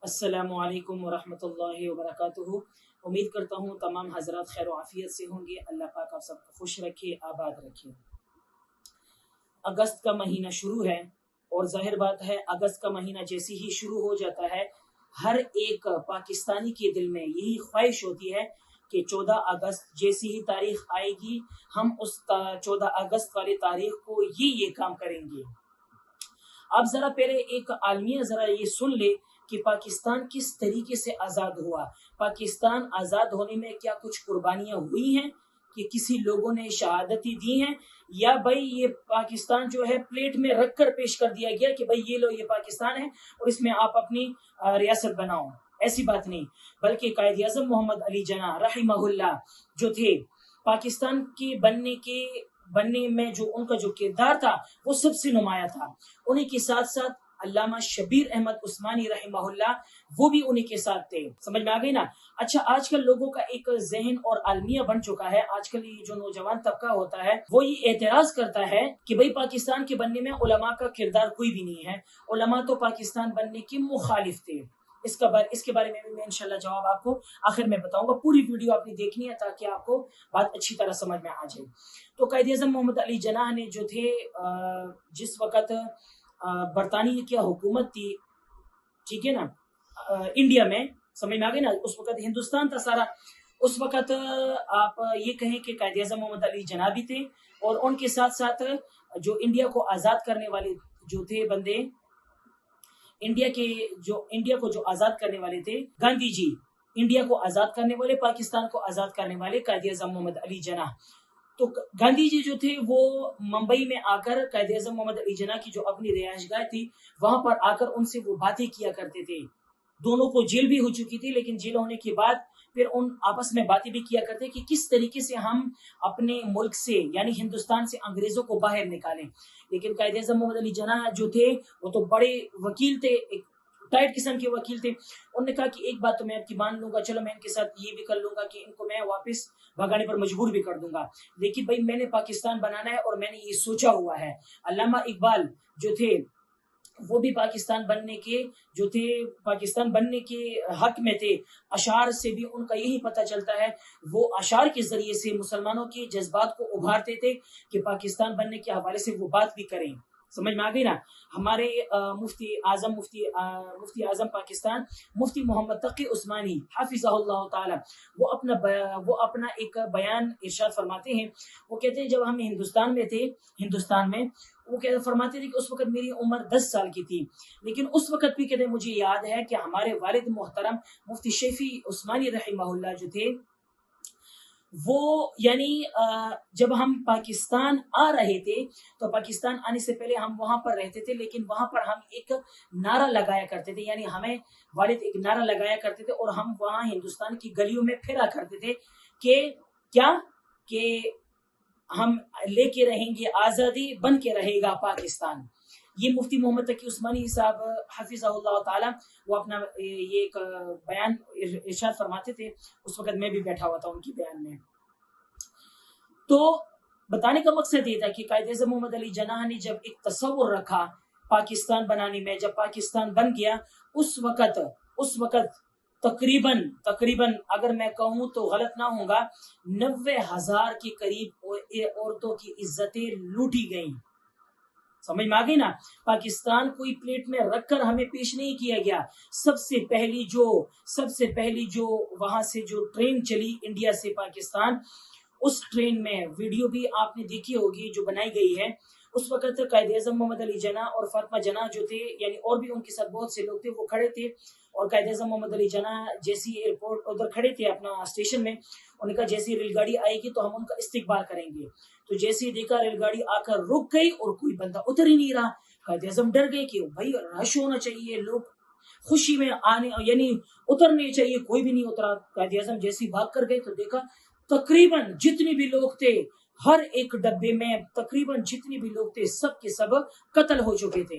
अस्सलामु अलैकुम वरहमतुल्लाहि वबरकातुहू। उम्मीद करता हूँ तमाम हजरात खैर आफियत से होंगे। अल्लाह पाक आप सबको खुश रखे, आबाद रखे। अगस्त का महीना शुरू है और जाहिर बात है अगस्त का महीना जैसे ही शुरू हो जाता है हर एक पाकिस्तानी के दिल में यही ख्वाहिश होती है कि 14 अगस्त जैसी ही तारीख आएगी हम उस 14 अगस्त वाली तारीख को ये काम करेंगे। आप जरा पहले एक आलमिया जरा ये सुन ले कि पाकिस्तान किस तरीके से आज़ाद हुआ। पाकिस्तान आज़ाद होने में क्या कुछ कुर्बानियां हुई हैं कि किसी लोगों ने शहादती दी हैं, या भाई ये पाकिस्तान जो है प्लेट में रख कर पेश कर दिया गया कि भाई ये लो ये पाकिस्तान है और इसमें आप अपनी रियासत बनाओ। ऐसी बात नहीं, बल्कि कायद आज़म मोहम्मद अली जना रहिमहुल्लाह जो थे पाकिस्तान के बनने में जो उनका जो किरदार था वो सबसे नुमाया था। उन्हीं के साथ साथ अल्लामा शबीर अहमद उस्मानी रहमहुल्लाह वो भी उन्हीं के साथ थे। समझ में आ गई ना। अच्छा, आजकल लोगों का एक जहन और अलमिया बन चुका है। आजकल ये जो नौजवान तबका होता है वो ये एतराज करता है कि भाई पाकिस्तान के बनने में उलमा का किरदार कोई भी नहीं है, उलमा तो पाकिस्तान बनने के मुखालिफ थे। इसके बारे में भी मैं इंशाल्लाह जवाब आपको आखिर में बताऊंगा। पूरी वीडियो आपने देखनी है ताकि आपको बात अच्छी तरह समझ में आ जाए। तो कायद आज़म मोहम्मद अली जनाह ने जो थे जिस वक़्त बरतानिया की हुकूमत थी, ठीक है ना, इंडिया में, समझ में आ गई ना, उस वक़्त हिंदुस्तान था सारा। उस वक़्त आप ये कहें कि कायद आज़म मोहम्मद अली जनाह भी थे और उनके साथ साथ जो इंडिया को आज़ाद करने वाले जो थे बंदे, इंडिया को जो आज़ाद करने वाले थे गांधी जी, इंडिया को आज़ाद करने वाले, पाकिस्तान को आज़ाद करने वाले कायद आज़म मोहम्मद अली जनाह। तो गांधी जी जो थे वो मुंबई में आकर कायद आज़म मोहम्मद अली जनाह की जो अपनी रिहाइशगाह थी वहां पर आकर उनसे वो बातें किया करते थे। दोनों को जेल भी हो चुकी थी, लेकिन जेल होने के बाद फिर उन आपस में बातें भी किया करते कि किस तरीके से हम अपने मुल्क से यानी हिंदुस्तान से अंग्रेजों को बाहर निकालें। लेकिन कायद आज़म मोहम्मद अली जनाह जो थे वो तो बड़े वकील थे, एक टाइट किस्म के वकील थे। उन्होंने कहा कि एक बात तो मैं आपकी मान लूंगा, चलो मैं इनके साथ ये भी कर लूंगा कि इनको मैं वापस भगाने पर मजबूर भी कर दूंगा, लेकिन भाई मैंने पाकिस्तान बनाना है और मैंने ये सोचा हुआ है। अल्लामा इकबाल जो थे वो भी पाकिस्तान बनने के हक में थे। अशार से भी उनका यही पता चलता है, वो अशार के जरिए से मुसलमानों के जज्बात को उभारते थे कि पाकिस्तान बनने के हवाले से वो बात भी करें। समझ में आ गई ना। हमारे मुफ्ती आजम पाकिस्तान मुफ्ती मोहम्मद तकी उस्मानी हाफिज़हुल्लाह ताला वो अपना एक बयान इरशाद फरमाते हैं। वो कहते हैं जब हम हिंदुस्तान में वो कहते फरमाते थे कि उस वक्त मेरी उम्र 10 साल की थी, लेकिन उस वक्त भी कहते मुझे याद है कि हमारे वालिद मोहतरम मुफ्ती शफी उस्मानी रहमहुल्लाह जो थे वो यानी जब हम पाकिस्तान आ रहे थे तो पाकिस्तान आने से पहले हम वहां पर रहते थे, लेकिन वहां पर हम एक नारा लगाया करते थे, यानी हमें वालिद एक नारा लगाया करते थे और हम वहां हिंदुस्तान की गलियों में फिरा करते थे कि क्या कि हम लेके रहेंगे आज़ादी, बन के रहेगा पाकिस्तान। ये मुफ्ती मोहम्मद तकी उस्मानी साहब हाफिज़हुल्लाह ताला वो अपना ये एक बयान इरशाद फरमाते थे। उस वक्त मैं भी बैठा हुआ था उनकी बयान में। तो बताने का मकसद ये था कि कायद आज़म मोहम्मद अली जनाह ने जब एक तसव्वुर रखा पाकिस्तान बनाने में, जब पाकिस्तान बन गया उस वक्त तकरीबन अगर मैं कहूँ तो गलत ना होगा, 90,000 के करीब औरतों की इज्जतें लूटी गईं। समझ में आ गई ना। पाकिस्तान कोई प्लेट में रखकर हमें पेश नहीं किया गया। सबसे पहली जो वहां से जो ट्रेन चली इंडिया से पाकिस्तान, उस ट्रेन में वीडियो भी आपने देखी होगी जो बनाई गई है। उस वक्त कायद आज़म मोहम्मद अली जनाह और फातिमा जनाह जो थे, यानी और भी उनके साथ बहुत से लोग थे, वो खड़े थे और कायद आज़म मोहम्मद अली जनाह जैसी एयरपोर्ट उधर खड़े थे अपना स्टेशन में। उन्होंने कहा जैसी रेलगाड़ी आएगी तो हम उनका इस्तकबाल करेंगे। तो जैसे ही देखा रेलगाड़ी आकर रुक गई और कोई बंदा उतर ही नहीं रहा। कायद आज़म डर गए कि भाई रश होना चाहिए, लोग खुशी में आने यानी उतरने चाहिए, कोई भी नहीं उतरा। कायद आज़म जैसे ही भाग कर गए तो देखा तकरीबन जितने भी लोग थे हर एक डब्बे में तकरीबन जितने भी लोग थे सब के सब कत्ल हो चुके थे,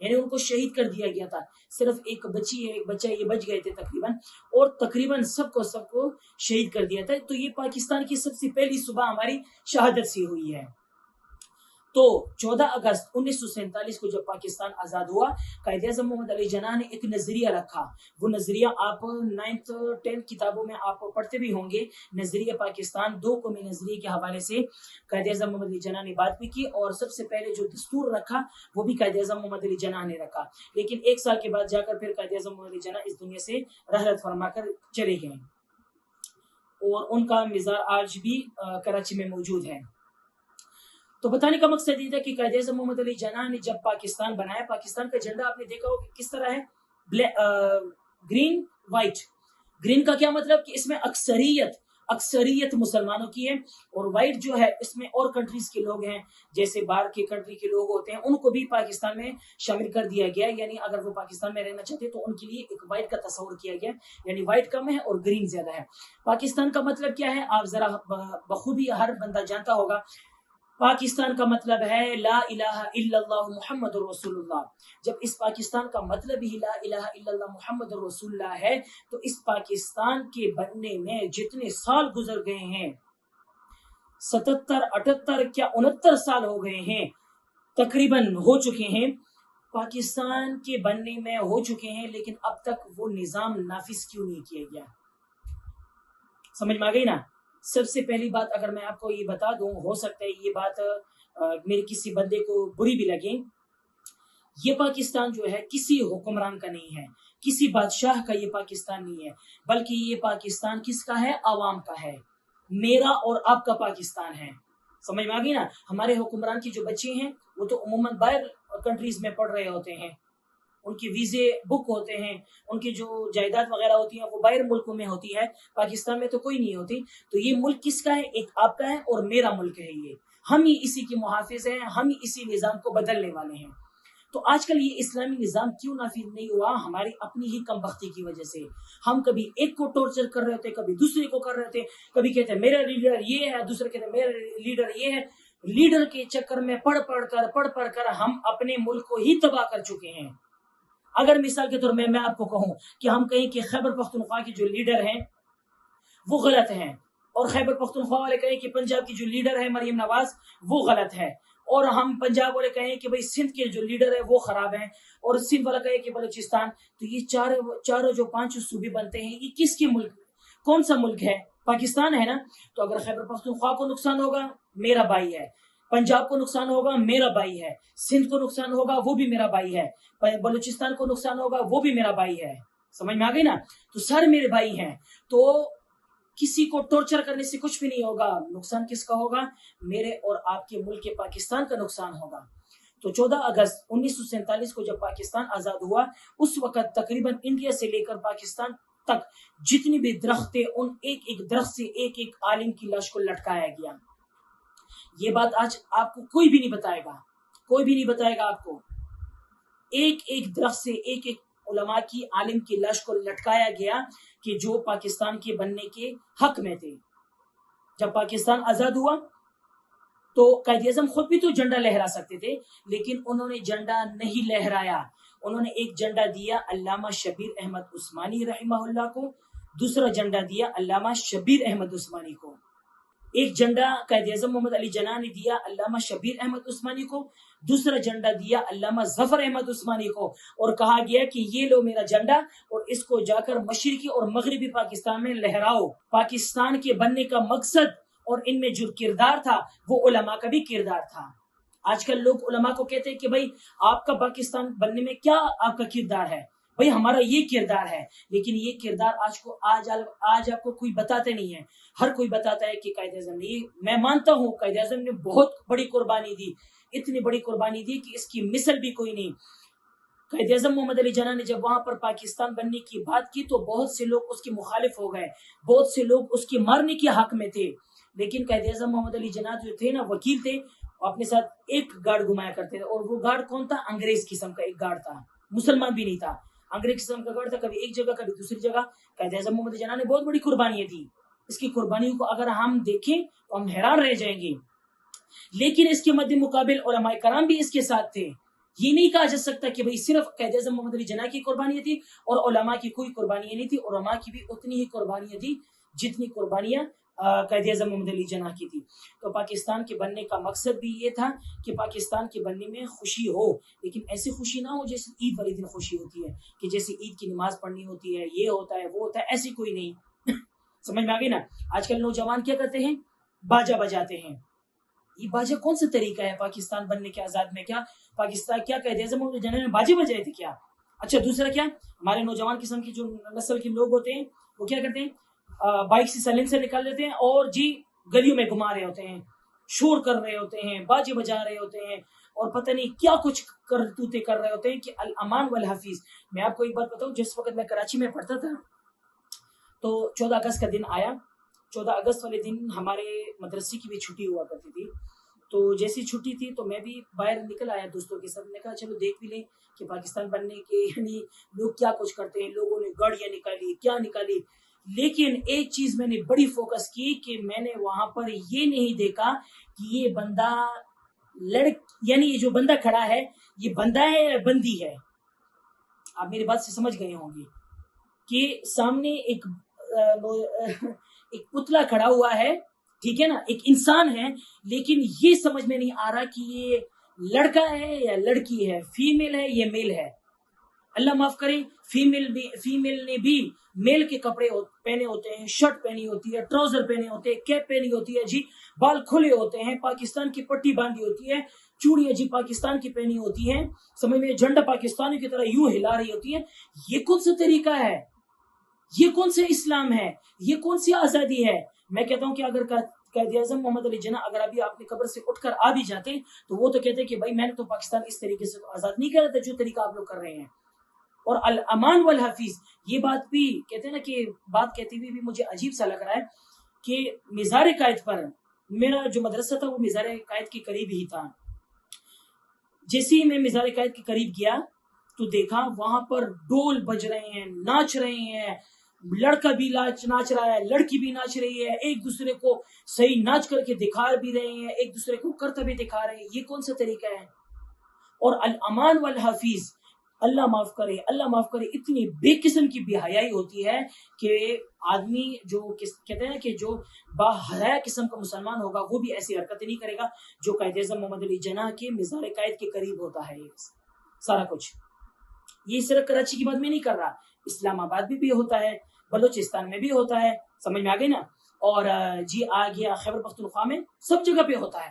यानी उनको शहीद कर दिया गया था। सिर्फ एक बच्चा ये बच गए थे तकरीबन, और तकरीबन सबको शहीद कर दिया था। तो ये पाकिस्तान की सबसे पहली सुबह हमारी शहादत से हुई है। तो 14 अगस्त 1947 को जब पाकिस्तान आज़ाद हुआ, कायदे आज़म मोहम्मद अली जिन्ना ने एक नज़रिया रखा। वो नज़रिया आप 9th 10th किताबों में आप पढ़ते भी होंगे, नज़रिया पाकिस्तान, दो कौमी नज़रिए के हवाले से कायदे आज़म मोहम्मद अली जिन्ना ने बात भी की, और सबसे पहले जो दस्तूर रखा वो भी कायदे आज़म मोहम्मद अली जिन्ना ने रखा। लेकिन 1 साल के बाद जाकर फिर कायदे आज़म मोहम्मद अली जिन्ना इस दुनिया से रहलत फरमाकर चले गए, और उनका मज़ार आज भी कराची में मौजूद है। तो बताने का मकसद ये था कि कायदे आज़म मोहम्मद अली जिन्ना ने जब पाकिस्तान बनाया, पाकिस्तान का झंडा आपने देखा होगा किस तरह है, ग्रीन वाइट। ग्रीन का क्या मतलब कि इसमें अक्सरियत मुसलमानों की है, और वाइट जो है इसमें और कंट्रीज के लोग हैं, जैसे बाहर के कंट्री के लोग होते हैं, उनको भी पाकिस्तान में शामिल कर दिया गया। यानी अगर वो पाकिस्तान में रहना चाहते तो उनके लिए एक वाइट का तस्वर किया गया, यानी वाइट कम है और ग्रीन ज्यादा है। पाकिस्तान का मतलब क्या है, आप जरा बखूबी हर बंदा जानता होगा। पाकिस्तान का मतलब है ला इलाहा इल्लल्लाह मुहम्मदुर रसूलुल्लाह। जब इस पाकिस्तान का मतलब ही ला इलाहा इल्लल्लाह मुहम्मदुर रसूलुल्लाह है, तो इस पाकिस्तान के बनने में जितने साल गुजर गए हैं, 77 78 क्या 69 साल हो गए हैं, तकरीबन हो चुके हैं, पाकिस्तान के बनने में हो चुके हैं, लेकिन अब तक वो निज़ाम नाफिज क्यों नहीं किया गया? समझ में आ गई ना। सबसे पहली बात अगर मैं आपको ये बता दूं, हो सकता है ये बात मेरे किसी बंदे को बुरी भी लगे, ये पाकिस्तान जो है किसी हुक्मरान का नहीं है, किसी बादशाह का ये पाकिस्तान नहीं है, बल्कि ये पाकिस्तान किसका है, आवाम का है, मेरा और आपका पाकिस्तान है। समझ में आ गई ना। हमारे हुक्मरान की जो बच्चे हैं वो तो उम्मूमन बाहर कंट्रीज में पढ़ रहे होते हैं, उनके वीजे बुक होते हैं, उनकी जो जायदाद वगैरह होती है वो बाहर मुल्कों में होती है, पाकिस्तान में तो कोई नहीं होती। तो ये मुल्क किसका है, एक आपका है और मेरा मुल्क है, ये हम ही इसी के मुहाफिज हैं, हम ही इसी निज़ाम को बदलने वाले हैं। तो आजकल ये इस्लामी निज़ाम क्यों नाफिज नहीं हुआ, हमारी अपनी ही कमबख्ती की वजह से। हम कभी एक को टॉर्चर कर रहे थे, कभी दूसरे को कर रहे थे, कभी कहते हैं मेरा लीडर ये है, दूसरे कहते हैं मेरा लीडर ये है। लीडर के चक्कर में पढ़ पढ़ कर हम अपने मुल्क को ही तबाह कर चुके हैं। अगर मिसाल के तौर में मैं आपको कहूं कि हम कहें कि खैबर पख्तूनख्वा के जो लीडर हैं वो गलत हैं, और खैबर पख्तूनख्वा वाले कहें कि पंजाब की जो लीडर है मरियम नवाज वो गलत है, और हम पंजाब वाले कहें कि भाई सिंध के जो लीडर है वो खराब है, और सिंध वाला कहे कि बलूचिस्तान, तो ये चारों जो 5 सूबे बनते हैं, ये किसके मुल्क, कौन सा मुल्क है, पाकिस्तान है ना। तो अगर खैबर पख्तूनख्वा को नुकसान होगा, मेरा भाई है, पंजाब को नुकसान होगा, मेरा भाई है, सिंध को नुकसान होगा, वो भी मेरा भाई है, बलूचिस्तान को नुकसान होगा, वो भी मेरा भाई है। समझ में आ गई ना। तो सारे मेरे भाई हैं, तो किसी को टॉर्चर करने से कुछ भी नहीं होगा। नुकसान किसका होगा, मेरे और आपके मुल्क के पाकिस्तान का नुकसान होगा। तो 14 अगस्त 1947 को जब पाकिस्तान आजाद हुआ, उस वक्त तकरीबन इंडिया से लेकर पाकिस्तान तक जितनी भी दरख्त थे, उन एक एक दरख्त से एक एक आलिम की लाश को लटकाया गया। ये बात आज आपको कोई भी नहीं बताएगा, कोई भी नहीं बताएगा आपको। एक एक दरख्त से एक एक उलमा की, आलिम की लाश को लटकाया गया कि जो पाकिस्तान के बनने के हक में थे। जब पाकिस्तान आजाद हुआ तो कायदे आज़म खुद भी तो झंडा लहरा सकते थे, लेकिन उन्होंने झंडा नहीं लहराया। उन्होंने एक झंडा दिया अल्लामा शबीर अहमद उस्मानी रहमहुल्लाह को, दूसरा झंडा दिया अल्लामा शबीर अहमद उस्मानी को। एक झंडा कायदे आज़म मोहम्मद अली जिन्ना ने दिया अल्लामा शबीर अहमद उस्मानी को, दूसरा झंडा दिया अल्लामा जफर अहमद उस्मानी को, और कहा गया कि ये लो मेरा झंडा और इसको जाकर मशरिकी और मगरिबी पाकिस्तान में लहराओ। पाकिस्तान के बनने का मकसद और इनमें जो किरदार था वो उलमा का भी किरदार था। आजकल लोग उलमा को कहते हैं कि भाई आपका पाकिस्तान बनने में क्या आपका किरदार है, भाई हमारा ये किरदार है, लेकिन ये किरदार आज आपको कोई बताते नहीं है। हर कोई बताता है कि कायदे आज़म ने, मैं मानता हूँ कायदे आज़म ने बहुत बड़ी कुर्बानी दी, इतनी बड़ी कुर्बानी दी कि इसकी मिसल भी कोई नहीं। कायदे आज़म मोहम्मद अली जिन्ना ने जब वहां पर पाकिस्तान बनने की बात की तो बहुत से लोग उसके मुखालिफ हो गए, बहुत से लोग उसके मारने के हक में थे। लेकिन कायदे आज़म मोहम्मद अली जिन्ना जो थे ना, वकील थे, अपने साथ एक गार्ड घुमाया करते थे, और वो गार्ड कौन था, अंग्रेज किस्म का एक गार्ड था, मुसलमान भी नहीं था, अंग्रेज किस्म का गार्ड था, कभी एक जगह कभी दूसरी जगह। कायदे आज़म मोहम्मद अली जिन्ना ने बहुत बड़ी कुर्बानियां दी, इसकी कुर्बानियों को अगर हम देखें तो हम हैरान रह जाएंगे। लेकिन इसके मध्य मुकाबिल उलमाए कराम भी इसके साथ थे। ये नहीं कहा जा सकता कि भाई सिर्फ कायदे आज़म मोहम्मद अली जिन्ना की कुर्बानियां थी और उलमा की कोई कुर्बानियां नहीं थी। उलमा की भी उतनी ही कुर्बानियां दी जितनी कुर्बानियां قائد اعظم محمد علی جناح کی تھی. تو پاکستان کے بننے کا مقصد بھی یہ تھا کہ پاکستان کے بننے میں خوشی ہو، لیکن ایسی خوشی نہ ہو جیسے عید والے دن خوشی ہوتی ہے کہ جیسے عید کی نماز پڑھنی ہوتی ہے، یہ ہوتا ہے وہ ہوتا ہے، ایسی کوئی نہیں. سمجھ میں آ گئی نا. آج کل نوجوان کیا کرتے ہیں؟ باجا بجاتے ہیں. یہ باجا کون سا طریقہ ہے پاکستان بننے کے آزاد میں؟ کیا پاکستان کیا قائد اعظم محمد علی جناح نے باجے بجائے تھے کیا؟ اچھا دوسرا کیا، ہمارے نوجوان قسم کی جو نسل کے لوگ ہوتے ہیں وہ کیا کرتے ہیں؟ بائک سے سائلنسر نکال لیتے ہیں اور جی گلیوں میں گھما رہے ہوتے ہیں، شور کر رہے ہوتے ہیں، باجے بجا رہے ہوتے ہیں، اور پتہ نہیں کیا کچھ کرتوتے کر رہے ہوتے ہیں کہ الامان والحفیظ. میں آپ کو ایک بات بتاؤں، جس وقت میں کراچی میں پڑھتا تھا تو 14 اگست کا دن آیا. 14 اگست والے دن ہمارے مدرسے کی بھی چھٹی ہوا کرتی تھی. تو جیسی چھٹی تھی تو میں بھی باہر نکل آیا دوستوں کے ساتھ. میں نے کہا چلو دیکھ بھی لیں کہ پاکستان بننے کے یعنی لوگ کیا کچھ کرتے ہیں. لوگوں نے گاڑیاں نکالی، کیا نکالی، لیکن ایک چیز میں نے بڑی فوکس کی کہ میں نے وہاں پر یہ نہیں دیکھا کہ یہ بندہ یعنی یہ جو بندہ کھڑا ہے یہ بندہ ہے یا بندی ہے. آپ میری بات سے سمجھ گئے ہوں گے کہ سامنے ایک پتلا کھڑا ہوا ہے، ٹھیک ہے نا، ایک انسان ہے، لیکن یہ سمجھ میں نہیں آ رہا کہ یہ لڑکا ہے یا لڑکی ہے، فیمیل ہے یا میل ہے. اللہ معاف کرے، فیمیل نے بھی میل کے کپڑے پہنے ہوتے ہیں، شرٹ پہنی ہوتی ہے، ٹراؤزر پہنے ہوتے ہیں، کیپ پہنی ہوتی ہے، جی بال کھلے ہوتے ہیں، پاکستان کی پٹی باندھی ہوتی ہے، چوڑیاں جی پاکستان کی پہنی ہوتی ہیں، سمجھ میں جھنڈا پاکستانی کی طرح یوں ہلا رہی ہوتی ہے. یہ کون سا طریقہ ہے؟ یہ کون سے اسلام ہے؟ یہ کون سی آزادی ہے؟ میں کہتا ہوں کہ اگر قائد اعظم محمد علی جناح اگر ابھی اپنی قبر سے اٹھ کر آ بھی جاتے تو وہ تو کہتے کہ بھائی میں نے تو پاکستان اس طریقے سے آزاد نہیں کر رہا تھا جو طریقہ آپ لوگ کر رہے ہیں. اور الامان والحفیظ یہ بات بھی کہتے ہیں نا کہ بات کہتے ہوئے بھی مجھے عجیب سا لگ رہا ہے کہ مزار قائد پر میرا جو مدرسہ تھا وہ مزار قائد کے قریب ہی تھا. جیسے ہی میں مزار قائد کے قریب گیا تو دیکھا وہاں پر ڈول بج رہے ہیں، ناچ رہے ہیں، لڑکا بھی ناچ رہا ہے، لڑکی بھی ناچ رہی ہے، ایک دوسرے کو صحیح ناچ کر کے دکھا بھی رہے ہیں، ایک دوسرے کو کرتا بھی دکھا رہے ہیں. یہ کون سا طریقہ ہے؟ اور الامان والحفیظ، اللہ معاف کرے اتنی بے قسم کی بے حیائی ہوتی ہے کہ آدمی جو کہتے ہیں کہ جو با حیا قسم کا مسلمان ہوگا وہ بھی ایسی حرکتیں نہیں کرے گا جو قائد اعظم محمد علی جناح کے مزار قائد کے قریب ہوتا ہے. یہ سارا کچھ یہ صرف کراچی کی بات میں نہیں کر رہا، اسلام آباد بھی ہوتا ہے، بلوچستان میں بھی ہوتا ہے، سمجھ میں آ گئی نا، اور جی آ گیا خیبر پختونخوا میں، سب جگہ پہ ہوتا ہے.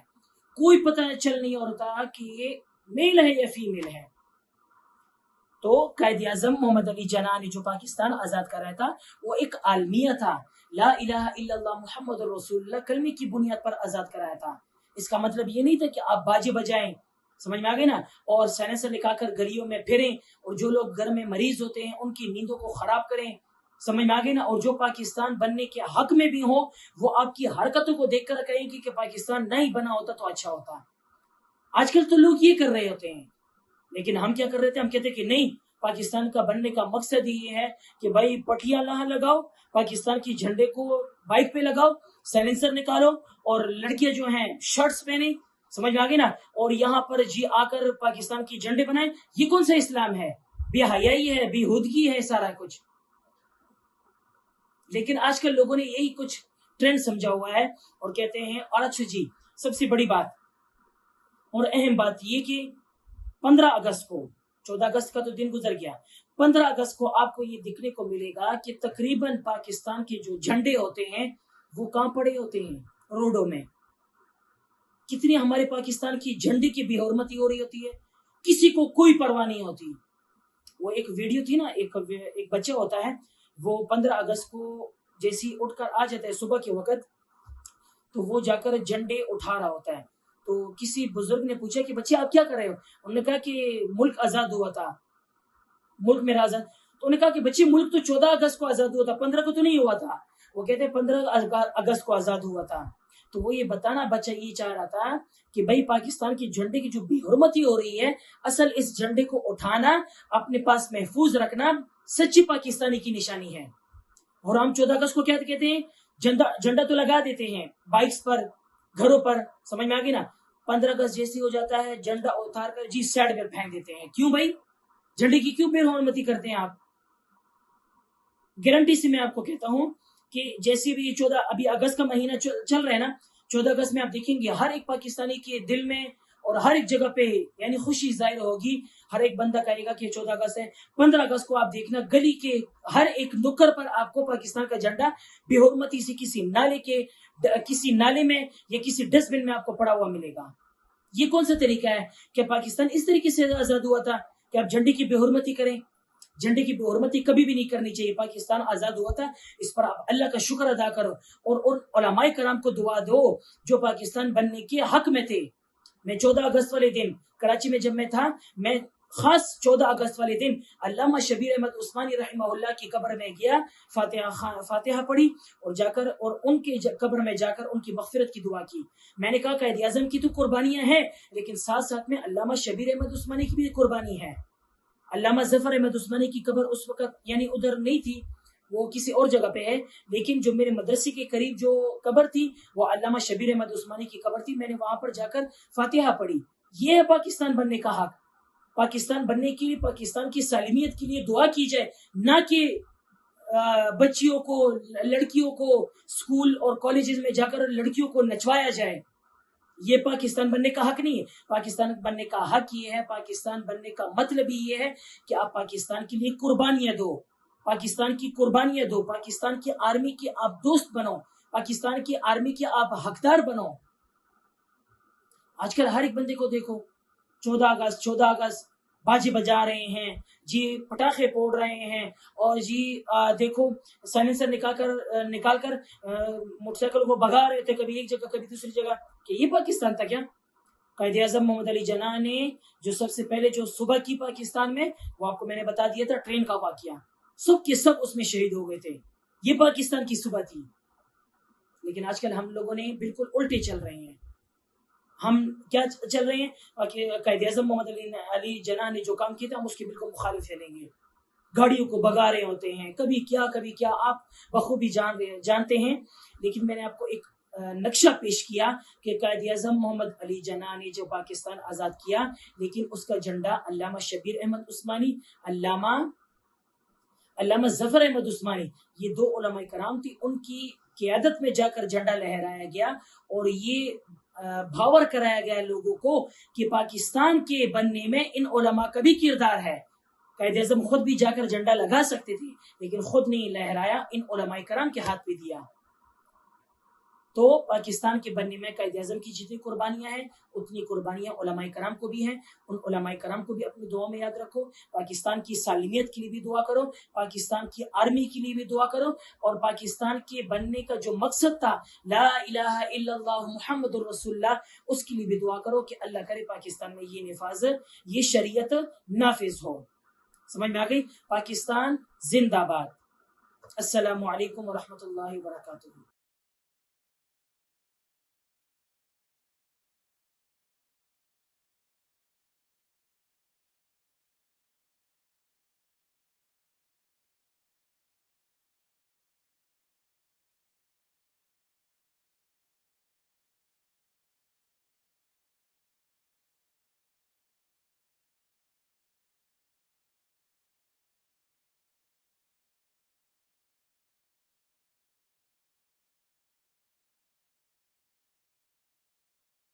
کوئی پتہ چل نہیں ہوتا کہ یہ میل ہے یا فیمیل ہے. تو قائد اعظم محمد علی جناح نے جو پاکستان آزاد کرایا تھا وہ ایک عالمیہ تھا، لا الہ الا اللہ محمد رسول اللہ کلمے کی بنیاد پر آزاد کرایا تھا. اس کا مطلب یہ نہیں تھا کہ آپ باجے بجائیں، سمجھ میں آ گئے نا، اور سائلنسر لکھا کر گلیوں میں پھریں، اور جو لوگ گھر میں مریض ہوتے ہیں ان کی نیندوں کو خراب کریں، سمجھ میں آ گئی نا، اور جو پاکستان بننے کے حق میں بھی ہوں وہ آپ کی حرکتوں کو دیکھ کر کہیں گے کہ پاکستان نہیں بنا ہوتا تو اچھا ہوتا. آج کل تو لوگ یہ کر رہے ہوتے ہیں، لیکن ہم کیا کر رہے تھے؟ ہم کہتے کہ نہیں، پاکستان کا بننے کا مقصد یہ ہے کہ بھائی پٹیاں لگاؤ، پاکستان کی جھنڈے کو بائک پہ لگاؤ، سائلنسر نکالو، اور لڑکیاں جو ہیں شرٹس پہنے، سمجھ میں آ گئی نا، اور یہاں پر جی آ کر پاکستان کی جھنڈے بنائیں. یہ کون سا اسلام ہے؟ بے حیائی ہے، بے ہودگی ہے سارا کچھ. لیکن آج کل لوگوں نے یہی کچھ ٹرینڈ سمجھا ہوا ہے اور کہتے ہیں. اور اچھا جی سب سے بڑی بات اور اہم بات یہ کہ 15 اگست کو، 14 اگست کا تو دن گزر گیا، 15 اگست کو آپ کو یہ دیکھنے کو ملے گا کہ تقریباً پاکستان کے جو جھنڈے ہوتے ہیں وہ کہاں پڑے ہوتے ہیں؟ روڈوں میں. کتنی ہمارے پاکستان کی جھنڈے کی بے حرمتی ہو رہی ہوتی ہے، کسی کو کوئی پرواہ نہیں ہوتی. وہ ایک ویڈیو تھی نا، ایک بچہ ہوتا ہے وہ 15 اگست کو جیسی اٹھ کر آ جاتا ہے صبح کے وقت تو وہ جا کر جھنڈے اٹھا رہا ہوتا ہے. تو کسی بزرگ نے پوچھا کہ بچے آپ کیا کر رہے ہو؟ انہوں نے کہا کہ ملک آزاد ہوا تھا، ملک میرا آزاد. تو انہوں نے کہا کہ بچے ملک تو 14 اگست کو آزاد ہوا تھا، 15 کو تو نہیں ہوا تھا. وہ کہتے ہیں 15 اگست کو آزاد ہوا تھا. تو وہ یہ بتانا بچہ یہ چاہ رہا تھا کہ بھائی پاکستان کی جھنڈے کی جو بے حرمتی ہو رہی ہے، اصل اس جھنڈے کو اٹھانا، اپنے پاس محفوظ رکھنا سچی پاکستانی کی نشانی ہے. اور ہم 14 اگست کو کیا کہتے ہیں؟ جھنڈا تو لگا دیتے ہیں بائکس پر، گھروں پر، سمجھ میں آ گئی نا. 15 اگست جیسی ہو جاتا ہے جھنڈا اتار کر جی سائڈ پر پھینک دیتے ہیں. کیوں بھائی؟ جھنڈے کی کیوں بے حرمتی کرتے ہیں آپ؟ گارنٹی سے میں آپ کو کہتا ہوں کہ جیسے بھی 14 ابھی اگست کا مہینہ چل رہا ہے نا، 14 اگست میں آپ دیکھیں گے ہر ایک پاکستانی کے دل میں اور ہر ایک جگہ پہ یعنی خوشی ظاہر ہوگی. ہر ایک بندہ کہے گا کہ 14 اگست ہے. 15 اگست کو آپ دیکھنا گلی کے ہر ایک نکر پر آپ کو پاکستان کا جھنڈا بے حرمتی سے کسی نالے میں یا کسی ڈسٹ بن میں آپ کو پڑا ہوا ملے گا. یہ کون سا طریقہ ہے کہ پاکستان اس طریقے سے آزاد ہوا تھا کہ آپ جھنڈے کی بے حرمتی کریں؟ جھنڈے کی بے حرمتی کبھی بھی نہیں کرنی چاہیے. پاکستان آزاد ہوا تھا، اس پر آپ اللہ کا شکر ادا کرو اور ان علماء کرام کو دعا دو جو پاکستان بننے کے حق میں تھے. میں 14 اگست والے دن کراچی میں جب میں تھا، میں خاص 14 اگست والے دن علامہ شبیر احمد عثمانی رحمہ اللہ کی قبر میں گیا، فاتحہ پڑھی اور ان کے قبر میں جا کر ان کی مغفرت کی دعا کی. میں نے کہا قائد اعظم کی تو قربانیاں ہیں، لیکن ساتھ ساتھ میں علامہ شبیر احمد عثمانی کی بھی قربانی ہے. علامہ ظفر احمد عثمانی کی قبر اس وقت یعنی ادھر نہیں تھی، وہ کسی اور جگہ پہ ہے، لیکن جو میرے مدرسے کے قریب جو قبر تھی وہ علامہ شبیر احمد عثمانی کی قبر تھی. میں نے وہاں پر جا کر فاتحہ پڑھی. یہ ہے پاکستان بننے کا حق. پاکستان بننے کے لیے پاکستان کی سالمیت کے لیے دعا کی جائے، نہ کہ بچیوں کو لڑکیوں کو اسکول اور کالجز میں جا کر لڑکیوں کو نچوایا جائے. یہ پاکستان بننے کا حق نہیں ہے. پاکستان بننے کا حق یہ ہے، پاکستان بننے کا مطلب ہی یہ ہے کہ آپ پاکستان کے لیے قربانیاں دو، پاکستان کی قربانیاں دو، پاکستان کی آرمی کی آپ دوست بنو، پاکستان کی آرمی کی آپ حقدار بنو. آج کل ہر ایک بندے کو دیکھو 14 اگست باجی بجا رہے ہیں جی، پٹاخے پھوڑ رہے ہیں اور جی دیکھو سائلنسر نکال کر موٹر سائیکل کو بھگا رہے تھے، کبھی ایک جگہ کبھی دوسری جگہ. کہ یہ پاکستان تھا کیا؟ قائد اعظم محمد علی جناح نے جو سب سے پہلے جو صبح کی پاکستان میں، وہ آپ کو میں نے بتا دیا تھا، ٹرین کا واقعہ، سب کے سب اس میں شہید ہو گئے تھے. یہ پاکستان کی صبح تھی. لیکن آج کل ہم لوگوں نے بالکل الٹے چل رہے ہیں. ہم کیا چل رہے ہیں؟ قائد اعظم محمد علی جناح نے جو کام کیا تھا ہم اس کے بالکل مخالف چلیں گے. گاڑیوں کو بگا رہے ہوتے ہیں، کبھی کیا آپ بخوبی جانتے ہیں. لیکن میں نے آپ کو ایک نقشہ پیش کیا کہ قائد اعظم محمد علی جناح نے جو پاکستان آزاد کیا، لیکن اس کا جھنڈا علامہ شبیر احمد عثمانی، علامہ ظفر احمد عثمانی، یہ دو علماء کرام تھی، ان کی قیادت میں جا کر جھنڈا لہرایا گیا اور یہ بھاور کرایا گیا لوگوں کو کہ پاکستان کے بننے میں ان علماء کا بھی کردار ہے. قائد اعظم خود بھی جا کر جھنڈا لگا سکتے تھے، لیکن خود نہیں لہرایا، ان علماء کرام کے ہاتھ پہ دیا. تو پاکستان کے بننے میں قائد اعظم کی جتنی قربانیاں ہیں اتنی قربانیاں علماء کرام کو بھی ہیں. ان علماء کرام کو بھی اپنی دعا میں یاد رکھو. پاکستان کی سالمیت کے لیے بھی دعا کرو، پاکستان کی آرمی کے لیے بھی دعا کرو، اور پاکستان کے بننے کا جو مقصد تھا لا الہ الا اللہ محمد الرسول اللہ، اس کے لیے بھی دعا کرو کہ اللہ کرے پاکستان میں یہ شریعت نافذ ہو. سمجھ میں آ گئی؟ پاکستان زندہ باد. السلام علیکم ورحمۃ اللہ وبرکاتہ.